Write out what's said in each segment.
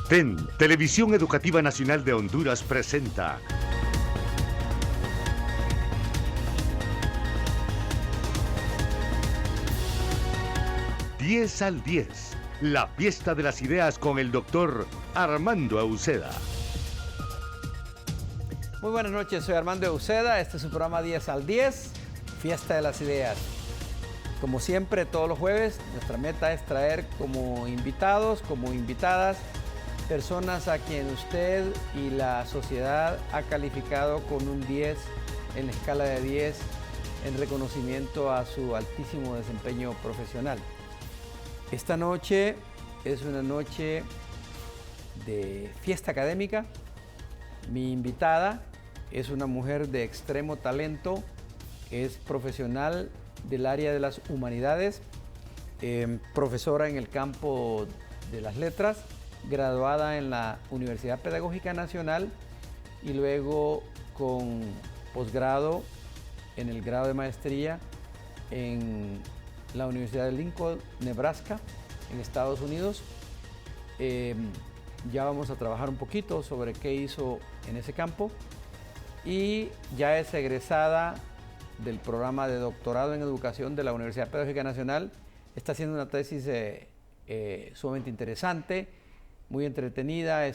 TEN, Televisión Educativa Nacional de Honduras presenta 10 al 10, la fiesta de las ideas con el doctor Armando Euseda. Muy buenas noches, soy Armando Euseda, este es su programa 10 al 10, Fiesta de las Ideas. Como siempre, todos los jueves, nuestra meta es traer como invitados, como invitadas, personas a quien usted y la sociedad ha calificado con un 10 en la escala de 10 en reconocimiento a su altísimo desempeño profesional. Esta noche es una noche de fiesta académica. Mi invitada es una mujer de extremo talento, es profesional del área de las humanidades, profesora en el campo de las letras, graduada en la Universidad Pedagógica Nacional y luego con posgrado en el grado de maestría en la Universidad de Lincoln, Nebraska, en Estados Unidos. Ya vamos a trabajar un poquito sobre qué hizo en ese campo y ya es egresada del programa de doctorado en educación de la Universidad Pedagógica Nacional. Está haciendo una tesis sumamente interesante, muy entretenida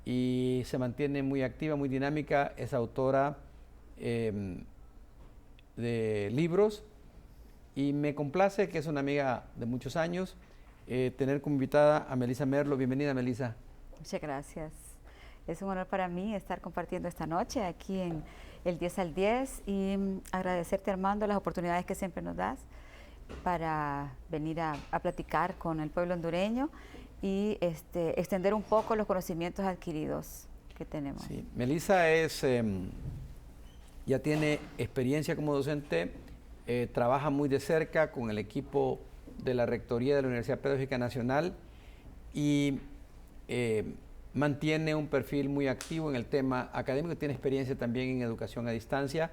y se mantiene muy activa, muy dinámica. Es autora de libros y me complace, que es una amiga de muchos años, tener como invitada a Melissa Merlo. Bienvenida, Melissa. Muchas gracias. Es un honor para mí estar compartiendo esta noche aquí en el 10 al 10 y agradecerte, Armando, las oportunidades que siempre nos das para venir a platicar con el pueblo hondureño y extender un poco los conocimientos adquiridos que tenemos. Sí. Melissa ya tiene experiencia como docente, trabaja muy de cerca con el equipo de la Rectoría de la Universidad Pedagógica Nacional y mantiene un perfil muy activo en el tema académico, tiene experiencia también en educación a distancia,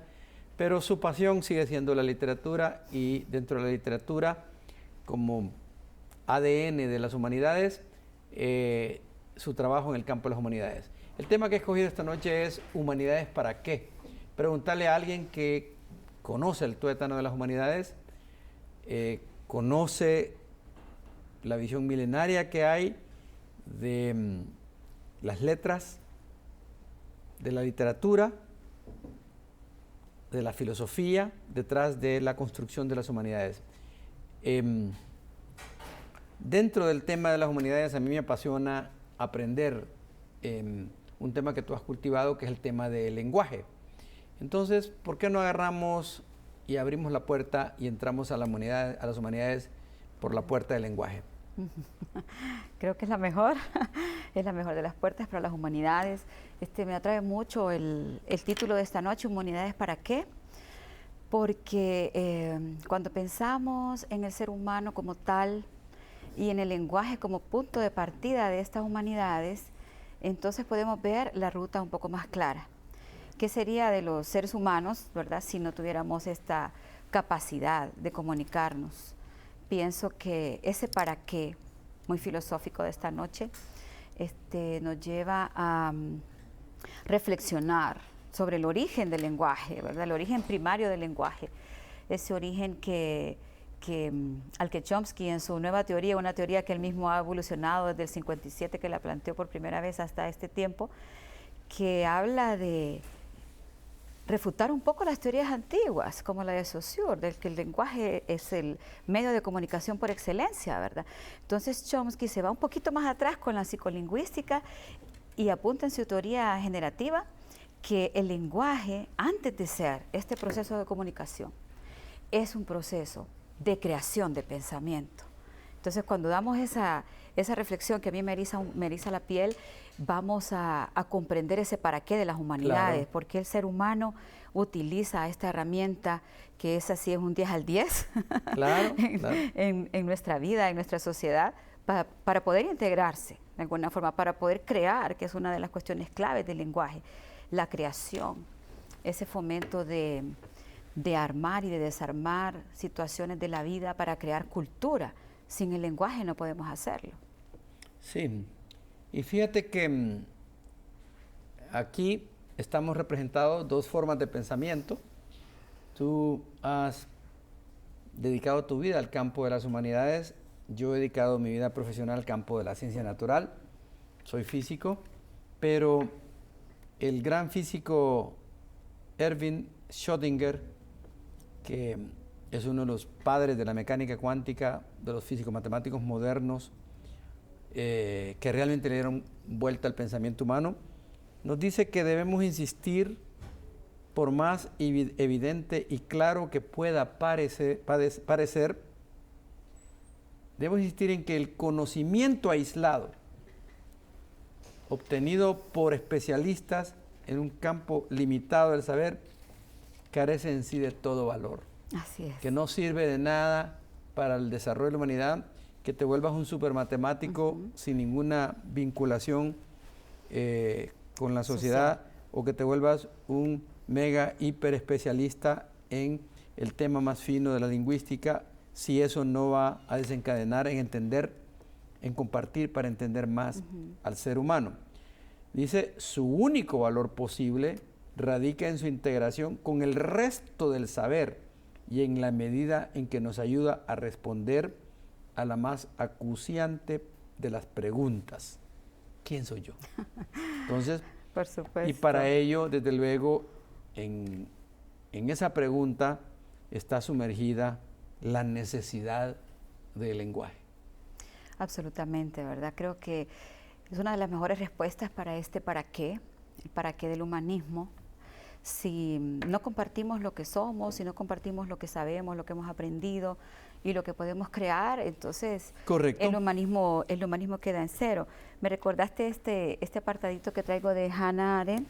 pero su pasión sigue siendo la literatura y dentro de la literatura, como ADN de las humanidades, su trabajo en el campo de las humanidades. El tema que he escogido esta noche es ¿humanidades para qué? Preguntarle a alguien que conoce el tuétano de las humanidades, conoce la visión milenaria que hay de las letras, de la literatura, de la filosofía detrás de la construcción de las humanidades. Dentro del tema de las humanidades a mí me apasiona aprender un tema que tú has cultivado, que es el tema del lenguaje. Entonces, ¿por qué no agarramos y abrimos la puerta y entramos a las humanidades por la puerta del lenguaje? Creo que es la mejor de las puertas para las humanidades. Me atrae mucho el título de esta noche, ¿Humanidades para qué? Porque cuando pensamos en el ser humano como tal y en el lenguaje como punto de partida de estas humanidades, entonces podemos ver la ruta un poco más clara. ¿Qué sería de los seres humanos, verdad, si no tuviéramos esta capacidad de comunicarnos? Pienso que ese para qué, muy filosófico de esta noche, nos lleva a reflexionar sobre el origen del lenguaje, ¿verdad? El origen primario del lenguaje, ese origen al que Chomsky en su nueva teoría, una teoría que él mismo ha evolucionado desde el 57, que la planteó por primera vez hasta este tiempo, que habla de refutar un poco las teorías antiguas, como la de Saussure, del que el lenguaje es el medio de comunicación por excelencia, ¿verdad? Entonces Chomsky se va un poquito más atrás con la psicolingüística y apunta en su teoría generativa que el lenguaje, antes de ser este proceso de comunicación, es un proceso de creación de pensamiento. Entonces, cuando damos esa reflexión que a mí me eriza la piel, vamos a comprender ese para qué de las humanidades, claro. Porque el ser humano utiliza esta herramienta que es así, es un 10 al 10 claro, en nuestra vida, en nuestra sociedad, para poder integrarse de alguna forma, para poder crear, que es una de las cuestiones claves del lenguaje, la creación, ese fomento de armar y de desarmar situaciones de la vida para crear cultura. Sin el lenguaje no podemos hacerlo. Sí, Y fíjate que aquí estamos representados dos formas de pensamiento. Tú has dedicado tu vida al campo de las humanidades, yo he dedicado mi vida profesional al campo de la ciencia natural, soy físico, pero el gran físico Erwin Schrödinger, que es uno de los padres de la mecánica cuántica, de los físicos matemáticos modernos, que realmente le dieron vuelta al pensamiento humano, nos dice que debemos insistir, por más evidente y claro que pueda parecer, debemos insistir en que el conocimiento aislado, obtenido por especialistas en un campo limitado del saber, carece en sí de todo valor. Así es. Que no sirve de nada para el desarrollo de la humanidad, que te vuelvas un supermatemático sin ninguna vinculación con la sociedad, o que te vuelvas un mega hiper especialista en el tema más fino de la lingüística, si eso no va a desencadenar en entender, en compartir para entender más al ser humano. Dice, su único valor posible radica en su integración con el resto del saber y en la medida en que nos ayuda a responder a la más acuciante de las preguntas. ¿Quién soy yo? Entonces, por supuesto. Y para ello, desde luego, en esa pregunta está sumergida la necesidad del lenguaje. Absolutamente, ¿verdad? Creo que es una de las mejores respuestas para el para qué del humanismo. Si no compartimos lo que somos, si no compartimos lo que sabemos, lo que hemos aprendido y lo que podemos crear, entonces correcto, el humanismo queda en cero. Me recordaste este apartadito que traigo de Hannah Arendt,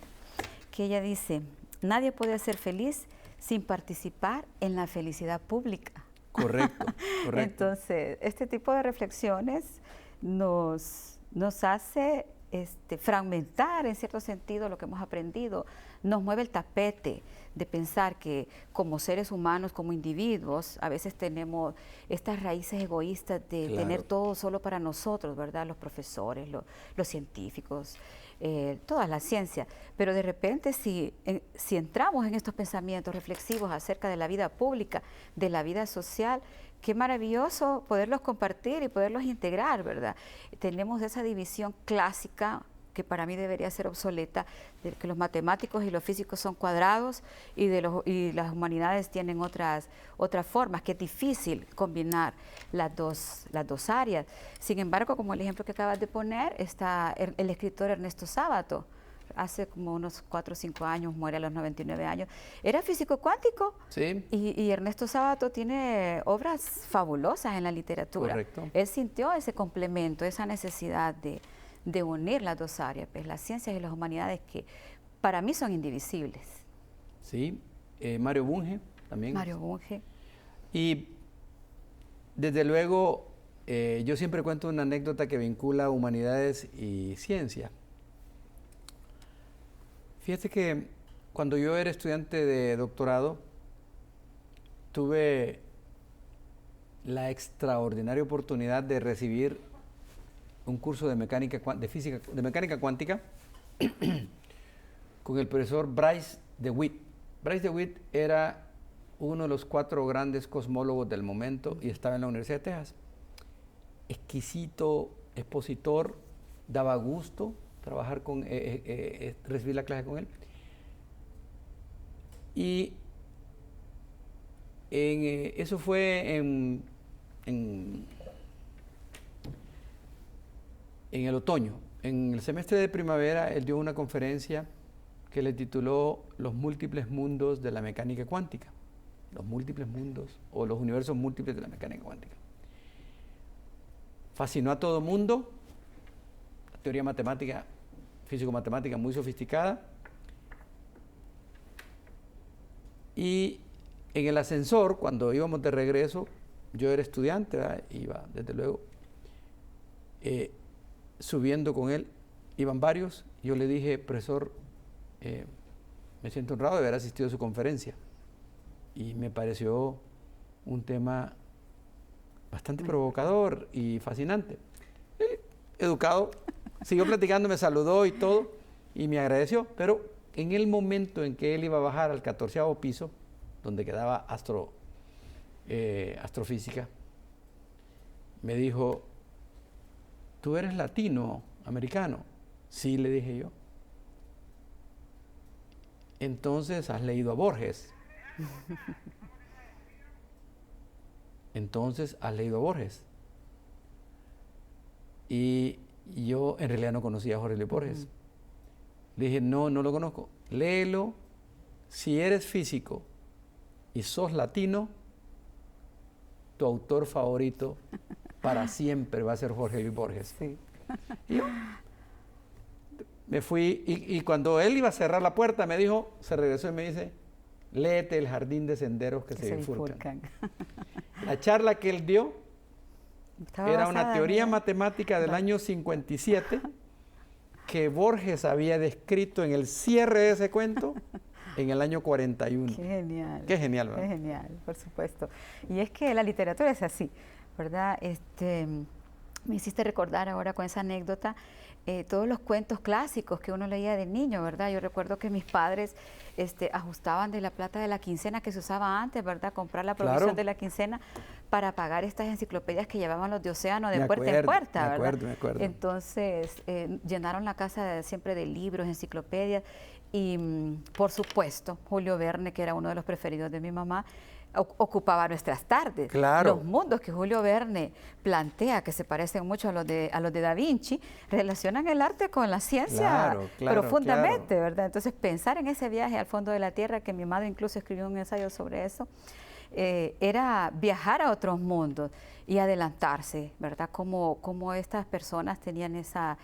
que ella dice, nadie puede ser feliz sin participar en la felicidad pública. Correcto, correcto. Entonces, este tipo de reflexiones nos hace fragmentar en cierto sentido lo que hemos aprendido, nos mueve el tapete de pensar que como seres humanos, como individuos, a veces tenemos estas raíces egoístas de tener todo solo para nosotros, ¿verdad? Los profesores, los científicos, toda la ciencia, pero de repente si entramos en estos pensamientos reflexivos acerca de la vida pública, de la vida social, qué maravilloso poderlos compartir y poderlos integrar, ¿verdad? Tenemos esa división clásica que para mí debería ser obsoleta, de que los matemáticos y los físicos son cuadrados y las humanidades tienen otras formas, que es difícil combinar las dos áreas. Sin embargo, como el ejemplo que acabas de poner, está el escritor Ernesto Sábato. Hace como unos 4 o 5 años, muere a los 99 años. Era físico cuántico. Sí. Y Ernesto Sábato tiene obras fabulosas en la literatura. Correcto. Él sintió ese complemento, esa necesidad de unir las dos áreas, pues, las ciencias y las humanidades, que para mí son indivisibles. Sí, Mario Bunge también. Mario Bunge. Y desde luego, yo siempre cuento una anécdota que vincula humanidades y ciencia. Fíjate que cuando yo era estudiante de doctorado, tuve la extraordinaria oportunidad de recibir un curso de mecánica cuántica con el profesor Bryce DeWitt. Bryce DeWitt era uno de los 4 grandes cosmólogos del momento y estaba en la Universidad de Texas. Exquisito expositor, daba gusto trabajar con, recibir la clase con él. Y eso fue en el otoño. En el semestre de primavera, él dio una conferencia que le tituló Los múltiples mundos de la mecánica cuántica. Los múltiples mundos o los universos múltiples de la mecánica cuántica. Fascinó a todo mundo. Teoría matemática, físico-matemática muy sofisticada. Y en el ascensor, cuando íbamos de regreso, yo era estudiante, ¿verdad? Iba desde luego subiendo con él, iban varios. Yo le dije, profesor, me siento honrado de haber asistido a su conferencia. Y me pareció un tema bastante provocador y fascinante. Educado, siguió platicando, me saludó y todo, y me agradeció, pero en el momento en que él iba a bajar al 14º piso, donde quedaba astrofísica, me dijo, ¿tú eres latino, americano? Sí, le dije yo. Entonces, ¿has leído a Borges? Entonces, ¿has leído a Borges? Y yo en realidad no conocía a Jorge Luis Borges. Le dije, no, no lo conozco. Léelo. Si eres físico y sos latino, tu autor favorito para siempre va a ser Jorge Luis Borges. Sí. Y yo me fui, y cuando él iba a cerrar la puerta, me dijo, se regresó y me dice, léete El jardín de senderos que se bifurcan. La charla que él dio era una teoría matemática del año 57 que Borges había descrito en el cierre de ese cuento en el año 41. Qué genial. Qué genial, ¿verdad? Qué genial, por supuesto. Y es que la literatura es así, ¿verdad? Me hiciste recordar ahora con esa anécdota todos los cuentos clásicos que uno leía de niño, ¿verdad? Yo recuerdo que mis padres ajustaban de la plata de la quincena que se usaba antes, ¿verdad? Comprar la provisión de la quincena para pagar estas enciclopedias que llevaban los de Océano de puerta en puerta, ¿verdad? Me acuerdo. Entonces, llenaron la casa siempre de libros, enciclopedias, y por supuesto, Julio Verne, que era uno de los preferidos de mi mamá, ocupaba nuestras tardes. Claro. Los mundos que Julio Verne plantea, que se parecen mucho a los de Da Vinci, relacionan el arte con la ciencia profundamente, ¿verdad? Entonces, pensar en ese viaje al fondo de la Tierra, que mi madre incluso escribió un ensayo sobre eso, era viajar a otros mundos y adelantarse, ¿verdad? Cómo estas personas tenían esa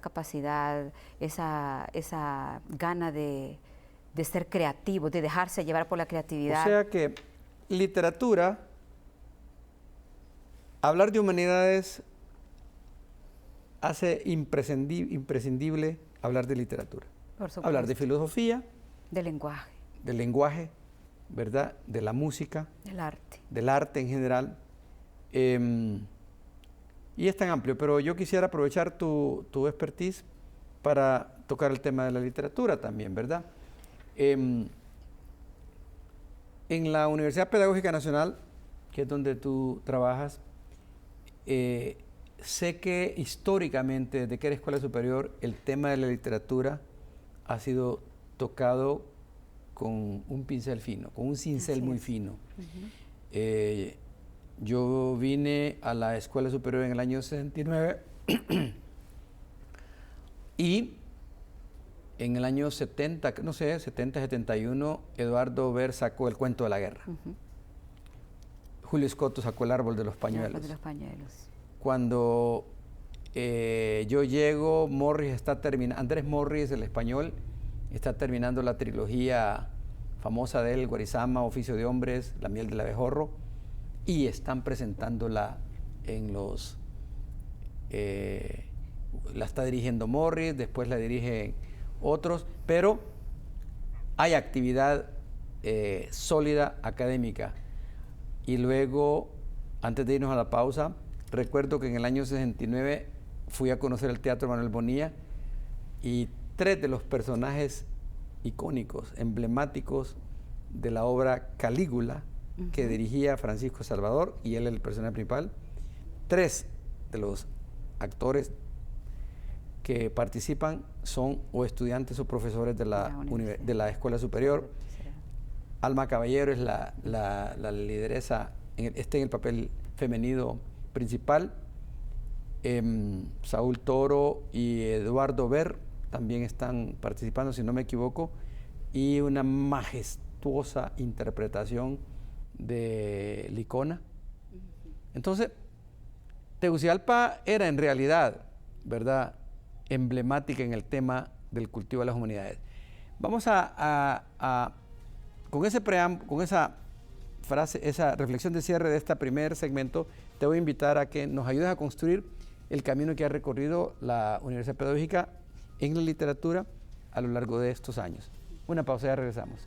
capacidad, esa gana de ser creativos, de dejarse llevar por la creatividad. O sea que literatura, hablar de humanidades hace imprescindible hablar de literatura. Por supuesto. Hablar de filosofía. Del lenguaje. Del lenguaje, ¿verdad? De la música. Del arte. Del arte en general. Y es tan amplio, pero yo quisiera aprovechar tu expertise para tocar el tema de la literatura también, ¿verdad? En la Universidad Pedagógica Nacional, que es donde tú trabajas, sé que históricamente, desde que era escuela superior, el tema de la literatura ha sido tocado con un pincel fino, con un cincel muy fino. Yo vine a la escuela superior en el año 69 y en el año 70, no sé, 70, 71, Eduardo Ver sacó El cuento de la guerra. Julio Escoto sacó El árbol de los pañuelos. Cuando yo llego, Andrés Morris, el español, está terminando la trilogía famosa de él, Guarizama, Oficio de Hombres, La miel del abejorro, y están presentándola en los... la está dirigiendo Morris, después la dirigen otros, pero hay actividad sólida académica. Y luego, antes de irnos a la pausa, recuerdo que en el año 69 fui a conocer el Teatro Manuel Bonilla y 3 de los personajes icónicos, emblemáticos de la obra Calígula, que dirigía Francisco Salvador, y él el personaje principal, 3 de los actores que participan son o estudiantes o profesores de la escuela superior. Alma Caballero es la lideresa, está en el papel femenino principal. Saúl Toro y Eduardo Ver también están participando, si no me equivoco, y una majestuosa interpretación de Licona. Entonces, Tegucigalpa era en realidad, ¿verdad?, emblemática en el tema del cultivo de las humanidades. Vamos con esa frase, esa reflexión de cierre de este primer segmento, te voy a invitar a que nos ayudes a construir el camino que ha recorrido la Universidad Pedagógica en la literatura a lo largo de estos años. Una pausa y ya regresamos.